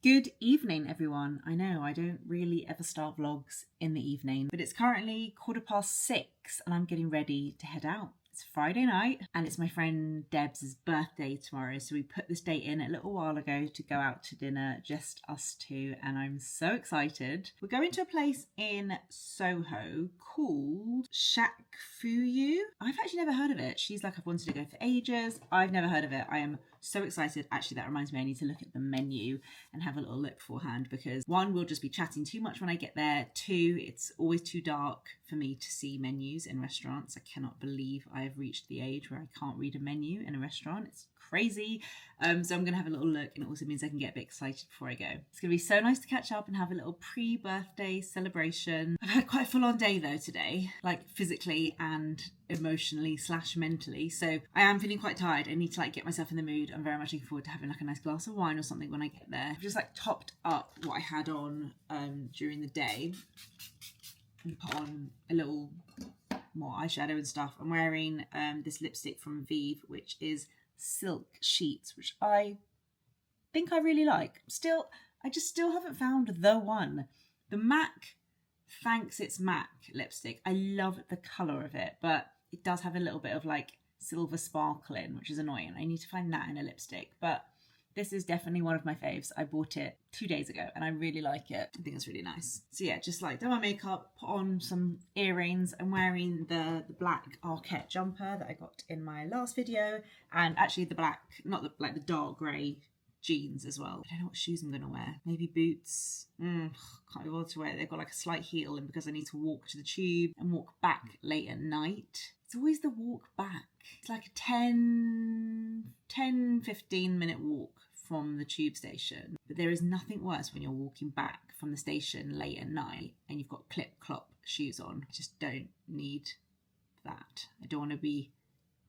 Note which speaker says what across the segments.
Speaker 1: Good evening, everyone. I know I don't really ever start vlogs in the evening, but it's currently 6:15 and I'm getting ready to head out. It's Friday night and it's my friend Deb's birthday tomorrow, so we put this date in a little while ago to go out to dinner, just us two, and I'm so excited. We're going to a place in Soho called Shak Fu Yu. I've actually never heard of it. She's like, I've wanted to go for ages. I've never heard of it. I am so excited. Actually, that reminds me, I need to look at the menu and have a little look beforehand, because one, we'll just be chatting too much when I get there. Two, it's always too dark for me to see menus in restaurants. I cannot believe I have reached the age where I can't read a menu in a restaurant. It's crazy. So I'm gonna have a little look, and it also means I can get a bit excited before I go. It's gonna be so nice to catch up and have a little pre-birthday celebration. I've had quite a full-on day though today, like physically and emotionally / mentally, so I am feeling quite tired. I need to get myself in the mood. I'm very much looking forward to having a nice glass of wine or something when I get there. I've just topped up what I had on during the day and put on a little more eyeshadow and stuff. I'm wearing this lipstick from Vive, which is Silk Sheets, which I think I really like. I just still haven't found the one. The MAC, thanks, it's MAC lipstick. I love the colour of it, but it does have a little bit of silver sparkle in, which is annoying. I need to find that in a lipstick, but this is definitely one of my faves. I bought it 2 days ago and I really like it. I think it's really nice. So yeah, just done my makeup, put on some earrings. I'm wearing the black Arquette jumper that I got in my last video, and actually the black, not the dark grey jeans as well. I don't know what shoes I'm gonna wear. Maybe boots. Can't be bothered to wear it. They've got a slight heel, and because I need to walk to the tube and walk back late at night, it's always the walk back. It's like a 10-15 minute walk from the tube station, but there is nothing worse when you're walking back from the station late at night and you've got clip-clop shoes on. I just don't need that. I don't want to be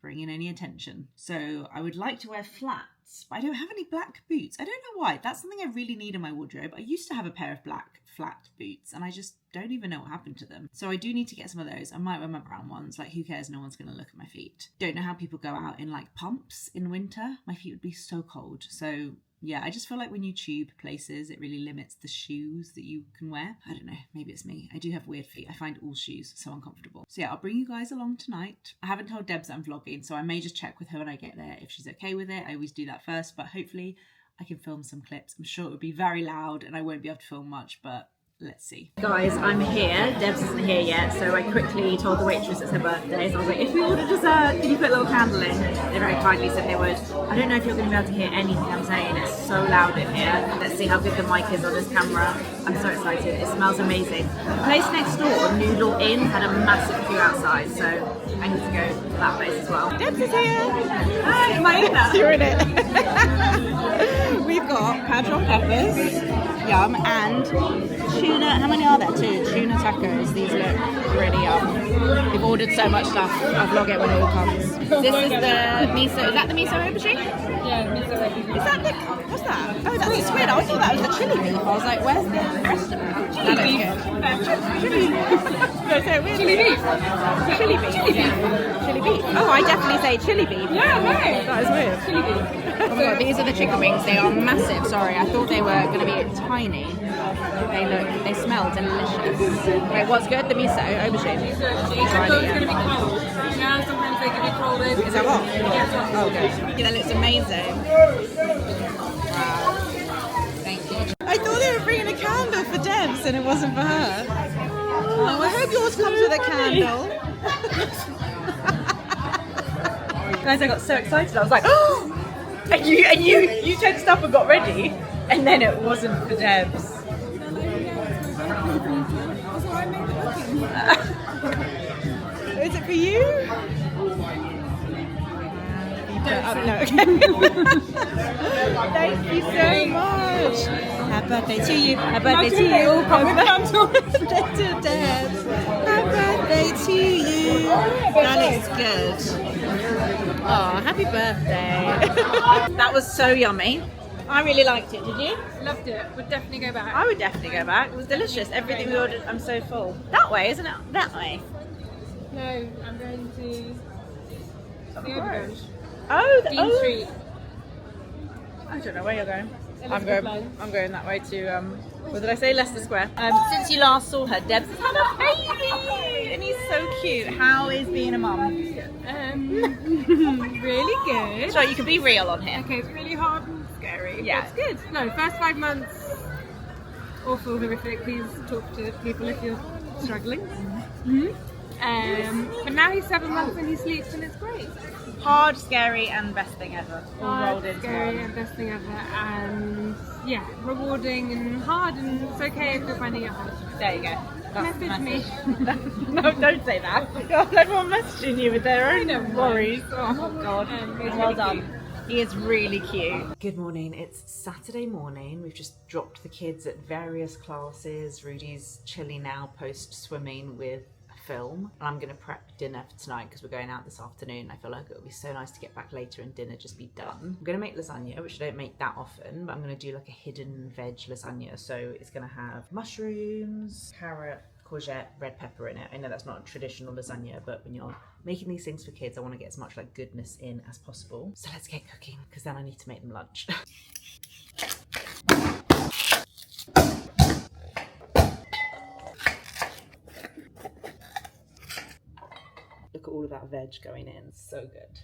Speaker 1: bringing any attention. So I would like to wear flats, but I don't have any black boots. I don't know why. That's something I really need in my wardrobe. I used to have a pair of black flat boots and I just don't even know what happened to them. So I do need to get some of those. I might wear my brown ones. Who cares? No one's going to look at my feet. Don't know how people go out in pumps in winter. My feet would be so cold. So yeah, I just feel like when you tube places, it really limits the shoes that you can wear. I don't know, maybe it's me. I do have weird feet. I find all shoes so uncomfortable. So yeah, I'll bring you guys along tonight. I haven't told Debs that I'm vlogging, so I may just check with her when I get there if she's okay with it. I always do that first, but hopefully I can film some clips. I'm sure it would be very loud and I won't be able to film much, but let's see. Guys, I'm here. Debs isn't here yet, so I quickly told the waitress it's her birthday. So I was like, if we order dessert, can you put a little candle in? They very kindly said they would. I don't know if you're going to be able to hear anything I'm saying. It's so loud in here. Let's see how good the mic is on this camera. I'm so excited. It smells amazing. The place next door, Noodle Inn, had a massive queue outside, so I need to go to that place as well. Debs is here. Hi, am I in that? You're in it. We've got Padron peppers, yum, and tuna. How many are there? 2 tuna tacos. These look really yum. We've ordered so much stuff. I'll vlog it when it all comes. This is the miso. Is that the miso aubergine?
Speaker 2: Yeah, miso aubergine.
Speaker 1: Is that the, what's that? Oh, that's the squid. I thought that was the chili beef. I was like, where's the rest of it? Chili beef. Chili beef. Chili beef. Chili beef. Chili beef. Oh, I definitely say chili beef.
Speaker 2: Yeah, right.
Speaker 1: That is weird.
Speaker 2: Chili beef.
Speaker 1: Oh my god, these are the chicken wings. They are massive. Sorry, I thought they were going to be tiny. They smell delicious. Wait, what's good? The miso aubergine.
Speaker 2: I thought it was going to be cold. Now sometimes they can be cold over.
Speaker 1: Is that what? Yeah. Oh, good. Yeah, that looks amazing. Wow. Thank you. I thought they were bringing a candle for Debs and it wasn't for her. Oh, I hope yours comes with a candle. Guys, I got so excited. I was like, oh! And you tensed up and got ready, and then it wasn't for Debs. Is it for you? No, okay. Thank you so much. Happy birthday to you. Happy birthday to you. Happy birthday to Debs. Happy birthday to you. That looks good. Oh, happy birthday. That was so yummy. I really liked it. Did you?
Speaker 2: Loved it. Would definitely go back.
Speaker 1: I would definitely go back. It was delicious. Everything we ordered. I'm so full. That way, isn't it? That way.
Speaker 2: No, I'm going to the Overground.
Speaker 1: Oh,
Speaker 2: Dean Street.
Speaker 1: I don't know where you're going.
Speaker 2: I'm
Speaker 3: going that way to, what did I say, Leicester Square. Since you last saw her, Deb's has had a baby, and he's so cute. How is being a mum?
Speaker 2: Really good.
Speaker 3: So you can be real on here.
Speaker 2: Okay, it's really hard and scary.
Speaker 3: Yeah.
Speaker 2: It's good. No, first 5 months, awful, horrific. Please talk to people if you're struggling. But now he's 7 months and he sleeps and it's great.
Speaker 3: Hard, scary, and best thing ever. All rolled into
Speaker 2: Scary
Speaker 3: one.
Speaker 2: and best thing ever, and yeah, rewarding and hard, and it's okay if you're finding it hard.
Speaker 3: There you go. That's the
Speaker 2: Message
Speaker 3: message. No, don't say that. God, everyone messaging you with their own worries. Oh God. Well done. He is really cute.
Speaker 1: Good morning. It's Saturday morning. We've just dropped the kids at various classes. Rudy's chilling now post swimming with a film. And I'm going to prep dinner for tonight because we're going out this afternoon. I feel like it would be so nice to get back later and dinner just be done. I'm going to make lasagna, which I don't make that often, but I'm going to do like a hidden veg lasagna. So it's going to have mushrooms, carrot, courgette, red pepper in it. I know that's not a traditional lasagna, but when you're making these things for kids, I want to get as much like goodness in as possible. So let's get cooking because then I need to make them lunch. Look at all of that veg going in, so good.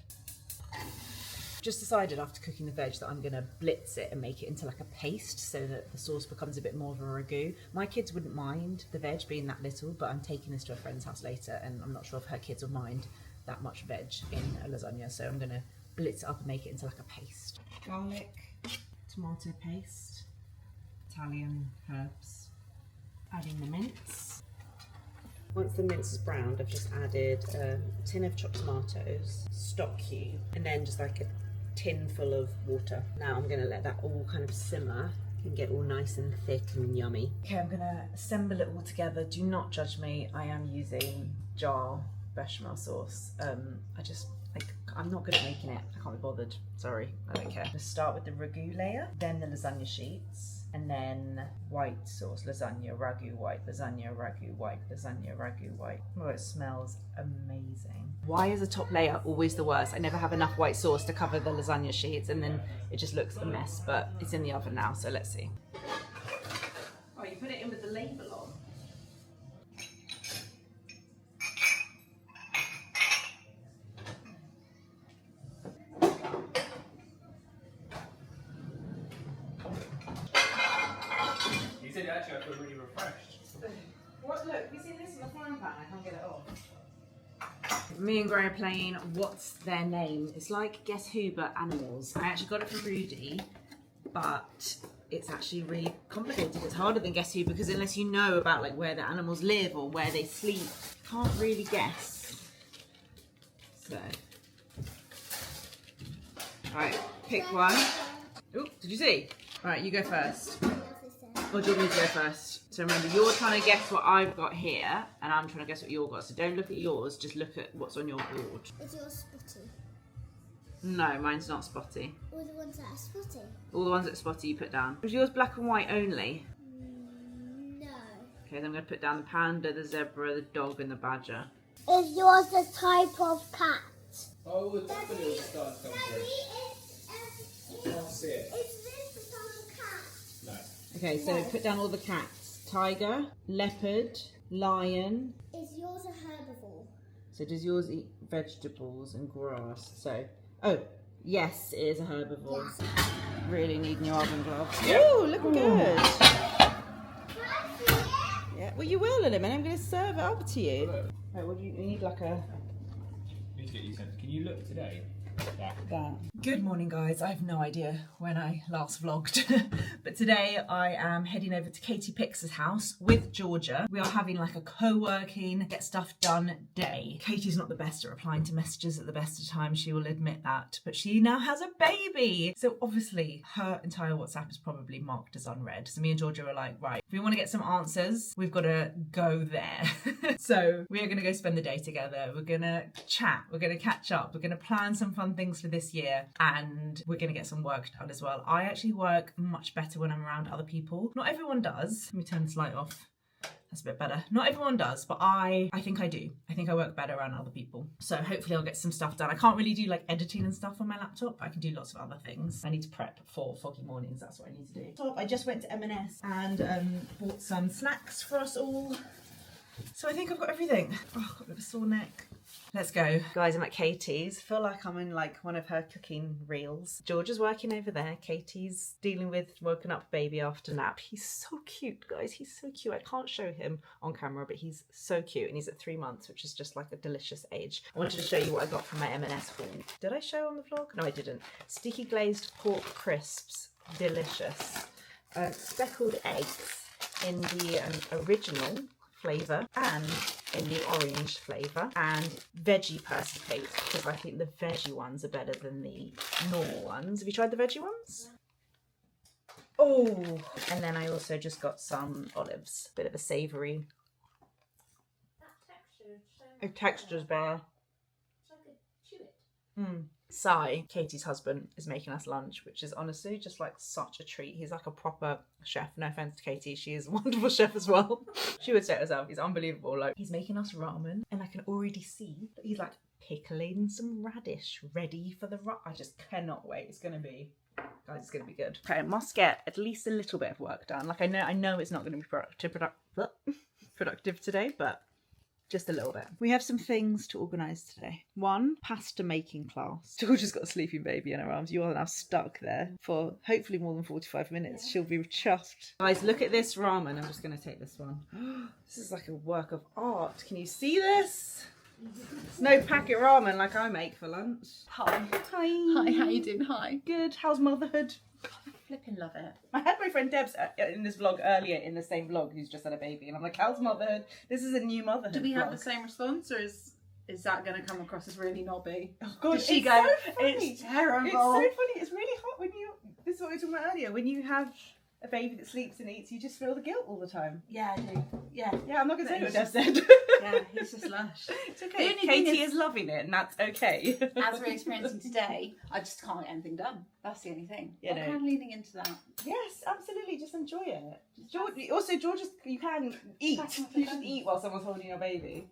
Speaker 1: Just decided after cooking the veg that I'm going to blitz it and make it into like a paste so that the sauce becomes a bit more of a ragu. My kids wouldn't mind the veg being that little, but I'm taking this to a friend's house later and I'm not sure if her kids will mind that much veg in a lasagna, so I'm going to blitz it up and make it into like a paste. Garlic, tomato paste, Italian herbs, adding the mince. Once the mince is browned, I've just added a tin of chopped tomatoes, stock cube, and then just like a tin full of water. Now I'm going to let that all kind of simmer and get all nice and thick and yummy. Okay, I'm going to assemble it all together. Do not judge me. I am using jar bechamel sauce. I'm not good at making it. I can't be bothered. Sorry, I don't care. Let's start with the ragu layer, then the lasagna sheets, and then white sauce, lasagna, ragu white, lasagna, ragu white, lasagna, ragu white. Oh, it smells amazing. Why is the top layer always the worst? I never have enough white sauce to cover the lasagna sheets and then it just looks a mess, but it's in the oven now, so let's see. Oh, you put it in with the label on.
Speaker 4: You said actually I feel really refreshed.
Speaker 1: What? Look, you see this in the frying pan? I can't get it off. Me and Gray are playing What's Their Name? It's like Guess Who, but animals. I actually got it from Rudy, but it's actually really complicated. It's harder than Guess Who because unless you know about like where the animals live or where they sleep, you can't really guess. So, alright, pick one. Oh, did you see? Alright, you go first. Or do you want me to go first? So remember, you're trying to guess what I've got here, and I'm trying to guess what you've got. So don't look at yours, just look at what's on your board.
Speaker 5: Is yours spotty?
Speaker 1: No, mine's not spotty.
Speaker 5: All the ones that are spotty?
Speaker 1: All the ones that spotty you put down. Was yours black and white only?
Speaker 5: No.
Speaker 1: Okay, then I'm going to put down the panda, the zebra, the dog, and the badger.
Speaker 5: Is yours the type of cat?
Speaker 4: Oh, the daffodils are starting to come through. I can't see it.
Speaker 5: Is this the type of cat?
Speaker 4: No.
Speaker 1: Okay, so put down all the cats. Tiger, leopard, lion.
Speaker 5: Is yours a herbivore?
Speaker 1: So does yours eat vegetables and grass? So, oh, yes, it is a herbivore.
Speaker 5: Yes.
Speaker 1: Really need new oven gloves.
Speaker 4: Yeah.
Speaker 1: Ooh, looking good.
Speaker 5: Can I see it?
Speaker 1: Yeah, well you will in a minute. I'm going to serve it up to you. Right, what do you need? Like a...
Speaker 4: Need to get you sent. Can you look today? That.
Speaker 1: Good morning, guys. I have no idea when I last vlogged, but today I am heading over to Katie Pix's house with Georgia. We are having like a co-working, get stuff done day. Katie's not the best at replying to messages at the best of times, she will admit that, but she now has a baby. So obviously her entire WhatsApp is probably marked as unread. So me and Georgia were like, right, if we want to get some answers, we've got to go there. So we are going to go spend the day together. We're going to chat, we're going to catch up, we're going to plan some fun things for this year, and we're going to get some work done as well. I actually work much better when I'm around other people. Not everyone does. Let me turn this light off.
Speaker 3: That's a bit better. Not everyone does, but I think I do. I think I work better around other people. So hopefully I'll get some stuff done. I can't really do like editing and stuff on my laptop. I can do lots of other things. I need to prep for foggy mornings. That's what I need to do. So I just went to M&S and bought some snacks for us all. So I think I've got everything. Oh, I've got a bit of a sore neck. Let's go. Guys, I'm at Katie's. I feel like I'm in like one of her cooking reels. Georgia's working over there. Katie's dealing with woken up baby after nap. He's so cute, guys. He's so cute. I can't show him on camera, but he's so cute. And he's at 3 months, which is just like a delicious age. I wanted to show you what I got from my M&S haul. Did I show on the vlog? No, I didn't. Sticky glazed pork crisps. Delicious. Speckled eggs in the original flavour and in the orange flavour, and veggie Percy cakes, because I think the veggie ones are better than the normal ones. Have you tried the veggie ones? Oh, and then I also just got some olives, bit of a savoury. The texture's better. Sai, Katie's husband, is making us lunch, which is honestly just like such a treat. He's like a proper chef. No offense to Katie, she is a wonderful chef as well. She would say it herself. He's unbelievable. Like, he's making us ramen, and I can already see that he's like pickling some radish ready for the I just cannot wait. It's gonna be, guys, it's gonna be good. Okay, I must get at least a little bit of work done. Like, I know it's not gonna be productive today, but just a little bit. We have some things to organise today. One, pasta making class. Georgia's got a sleeping baby in her arms. You are now stuck there for hopefully more than 45 minutes. She'll be chuffed. Guys, look at this ramen. I'm just going to take this one. This is like a work of art. Can you see this? It's no packet ramen like I make for lunch.
Speaker 6: Hi.
Speaker 3: Hi.
Speaker 6: Hi, how you doing? Hi.
Speaker 3: Good. How's motherhood?
Speaker 6: Flipping love it.
Speaker 3: I had my friend Debs in this vlog earlier, in the same vlog, who's just had a baby, and I'm like, how's motherhood? This is a new motherhood
Speaker 6: Do we have
Speaker 3: vlog.
Speaker 6: the same response, or is that going to come across as really knobby?
Speaker 3: Oh God,
Speaker 6: Did she
Speaker 3: it's
Speaker 6: go,
Speaker 3: so funny.
Speaker 6: it's terrible.
Speaker 3: It's so funny. It's really hot when you, this is what we were talking about earlier, when you have a baby that sleeps and eats, you just feel the guilt all the time.
Speaker 6: Yeah, I do. Yeah.
Speaker 3: Yeah, I'm not going to say what Deb
Speaker 6: It's
Speaker 3: said.
Speaker 6: Yeah, he's just lush.
Speaker 3: It's okay.
Speaker 6: The only thing
Speaker 3: Katie
Speaker 6: is-
Speaker 3: is loving it, and that's okay.
Speaker 6: As we're experiencing today, I just can't get anything done. That's the only thing.
Speaker 3: Yeah,
Speaker 6: I'm
Speaker 3: no.
Speaker 6: kind of leaning into that.
Speaker 3: Yes, absolutely. Just enjoy it. George, you can eat. You just eat while someone's holding your baby.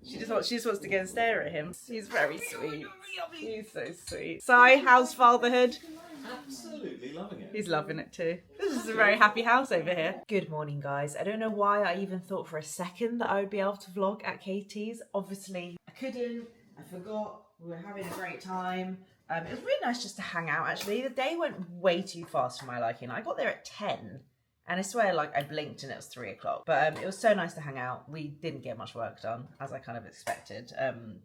Speaker 3: She just wants to go and stare at him. He's very sweet. He's so sweet. Sai, how's fatherhood?
Speaker 7: Absolutely loving it.
Speaker 3: He's loving it too. This is a very happy house over here. Good morning, guys. I don't know why I even thought for a second that I would be able to vlog at Katie's. Obviously, I couldn't. I forgot. We were having a great time. It was really nice just to hang out, actually. The day went way too fast for my liking. I got there at 10. And I swear, like, I blinked and it was 3 o'clock. But it was so nice to hang out. We didn't get much work done, as I kind of expected.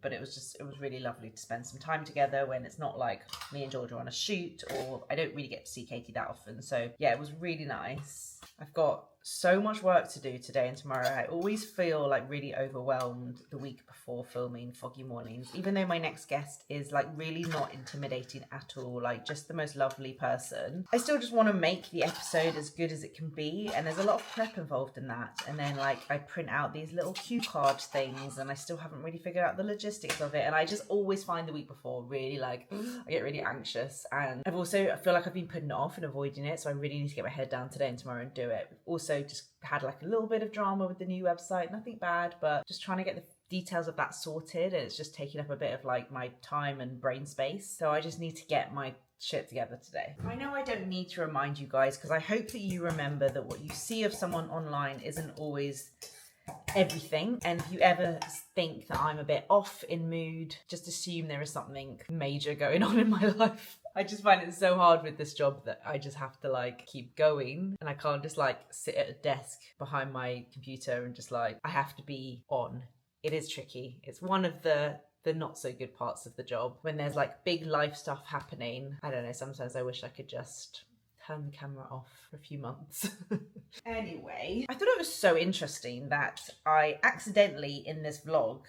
Speaker 3: But it was really lovely to spend some time together when it's not like me and Georgia on a shoot, or I don't really get to see Katie that often. So yeah, it was really nice. I've got so much work to do today and tomorrow. I always feel like really overwhelmed the week before filming Foggy Mornings, even though my next guest is like really not intimidating at all, like just the most lovely person. I still just want to make the episode as good as it can be, and there's a lot of prep involved in that. And then like I print out these little cue card things, and I still haven't really figured out the logistics of it, and I just always find the week before really like I get really anxious, and I feel like I've been putting it off and avoiding it, so I really need to get my head down today and tomorrow and do it. Also just had like a little bit of drama with the new website, nothing bad, but just trying to get the details of that sorted, and it's just taking up a bit of like my time and brain space, so I just need to get my shit together today. I know I don't need to remind you guys, because I hope that you remember that what you see of someone online isn't always everything, and if you ever think that I'm a bit off in mood, just assume there is something major going on in my life. I just find it so hard with this job that I just have to like keep going, and I can't just like sit at a desk behind my computer and just like, I have to be on. It is tricky. It's one of the not so good parts of the job when there's like big life stuff happening. I don't know, sometimes I wish I could just turn the camera off for a few months. Anyway, I thought it was so interesting that I accidentally in this vlog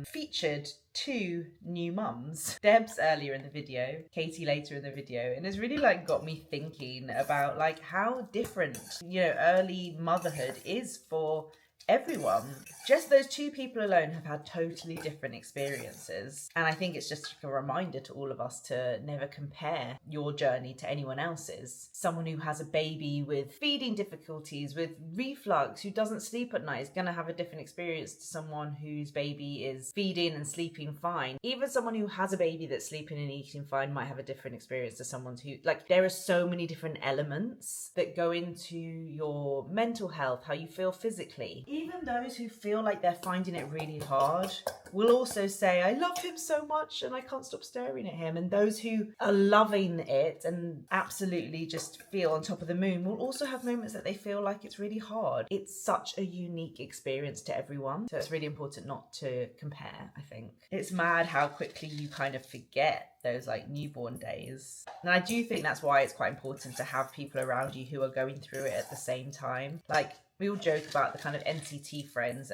Speaker 3: featured 2 new mums. Deb's earlier in the video, Katie later in the video, and it's really like got me thinking about like how different, you know, early motherhood is for everyone. Just those two people alone have had totally different experiences. And I think it's just a reminder to all of us to never compare your journey to anyone else's. Someone who has a baby with feeding difficulties, with reflux, who doesn't sleep at night is going to have a different experience to someone whose baby is feeding and sleeping fine. Even someone who has a baby that's sleeping and eating fine might have a different experience to someone who, like, there are so many different elements that go into your mental health, how you feel physically. Even those who feel like they're finding it really hard will also say, I love him so much and I can't stop staring at him. And those who are loving it and absolutely just feel on top of the moon will also have moments that they feel like it's really hard. It's such a unique experience to everyone. So it's really important not to compare, I think. It's mad how quickly you kind of forget those like newborn days. And I do think that's why it's quite important to have people around you who are going through it at the same time. Like, we all joke about the kind of NCT friends.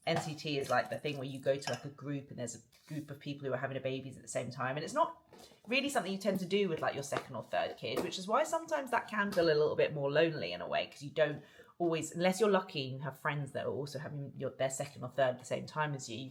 Speaker 3: NCT is like the thing where you go to like a group and there's a group of people who are having babies at the same time. And it's not really something you tend to do with like your second or third kid, which is why sometimes that can feel a little bit more lonely in a way, because you don't always, unless you're lucky and you have friends that are also having their second or third at the same time as you,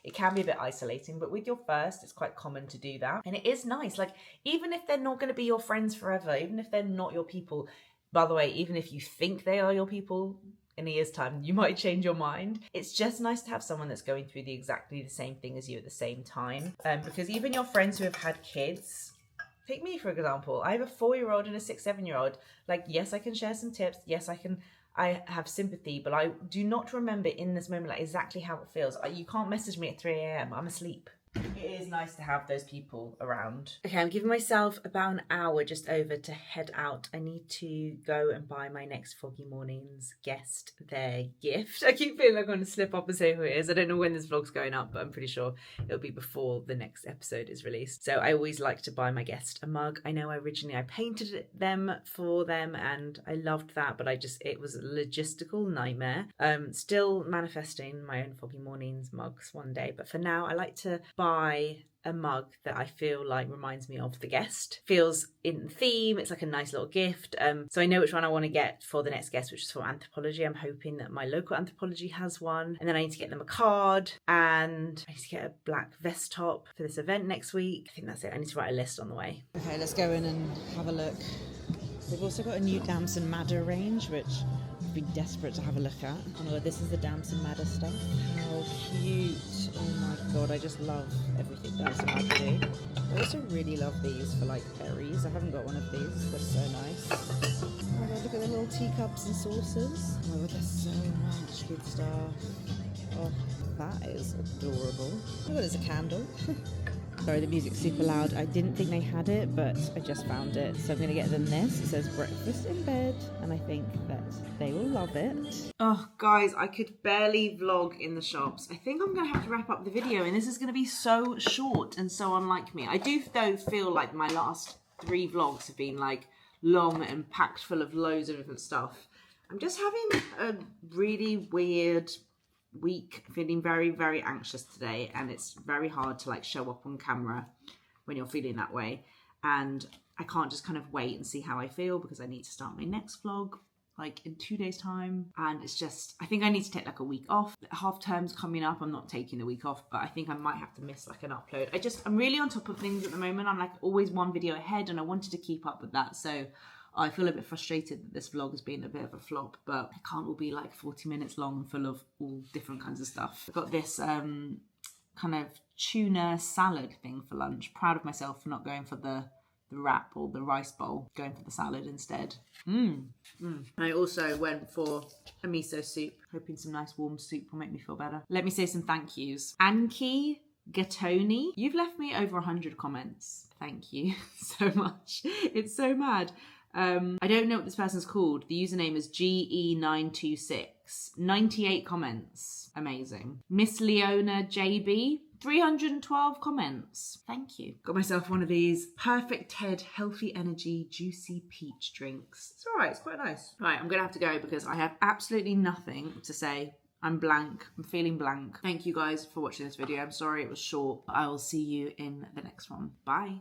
Speaker 3: it can be a bit isolating. But with your first, it's quite common to do that. And it is nice. Like, even if they're not going to be your friends forever, even if they're not your people, by the way, even if you think they are your people, in a year's time, you might change your mind. It's just nice to have someone that's going through exactly the same thing as you at the same time. Because even your friends who have had kids, take me for example, I have a 4-year-old and a 6-7-year-old. Like, yes, I can share some tips. Yes, I have sympathy, but I do not remember in this moment like exactly how it feels. You can't message me at 3 a.m. I'm asleep. It is nice to have those people around. Okay, I'm giving myself about an hour just over to head out. I need to go and buy my next Foggy Mornings guest their gift. I keep feeling like I'm going to slip up and say who it is. I don't know when this vlog's going up, but I'm pretty sure it'll be before the next episode is released. So I always like to buy my guest a mug. I know originally I painted them for them and I loved that, but it was a logistical nightmare. Still manifesting my own Foggy Mornings mugs one day, but for now I like to buy a mug that I feel like reminds me of the guest. Feels in theme, it's like a nice little gift. So I know which one I want to get for the next guest, which is for anthropology. I'm hoping that my local anthropology has one. And then I need to get them a card and I need to get a black vest top for this event next week. I think that's it. I need to write a list on the way. Okay, let's go in and have a look. They've also got a new Damson Madder range, which I've been desperate to have a look at. Oh no, this is the Damson Madder stuff. How cute. Oh my god, I just love everything Damson Madder do. I also really love these for like berries. I haven't got one of these. They're so nice. Oh my god, look at the little teacups and saucers. Oh my god, there's so much good stuff. Oh, that is adorable. Oh my god, there's a candle. Sorry, the music's super loud. I didn't think they had it, but I just found it. So I'm going to get them this. It says breakfast in bed, and I think that they will love it. Oh, guys, I could barely vlog in the shops. I think I'm going to have to wrap up the video, and this is going to be so short and so unlike me. I do, though, feel like my last 3 vlogs have been, like, long and packed full of loads of different stuff. I'm just having a really weird week, feeling very, very anxious today, and it's very hard to like show up on camera when you're feeling that way, and I can't just kind of wait and see how I feel because I need to start my next vlog like in 2 days time, and it's just, I think I need to take like a week off. Half term's coming up. I'm not taking the week off, but I think I might have to miss like an upload. I'm really on top of things at the moment. I'm like always 1 video ahead and I wanted to keep up with that, so I feel a bit frustrated that this vlog has been a bit of a flop, but it can't all be like 40 minutes long and full of all different kinds of stuff. I've got this kind of tuna salad thing for lunch. Proud of myself for not going for the wrap or the rice bowl, going for the salad instead. I also went for a miso soup, hoping some nice warm soup will make me feel better. Let me say some thank yous. Anki Gatoni, you've left me over 100 comments. Thank you so much. It's so mad. I don't know what this person's called. The username is GE926. 98 comments. Amazing. Miss Leona JB, 312 comments. Thank you. Got myself one of these Perfect Ted Healthy Energy Juicy Peach drinks. It's alright, it's quite nice. Right, I'm gonna have to go because I have absolutely nothing to say. I'm blank. I'm feeling blank. Thank you guys for watching this video. I'm sorry it was short, but I will see you in the next one. Bye.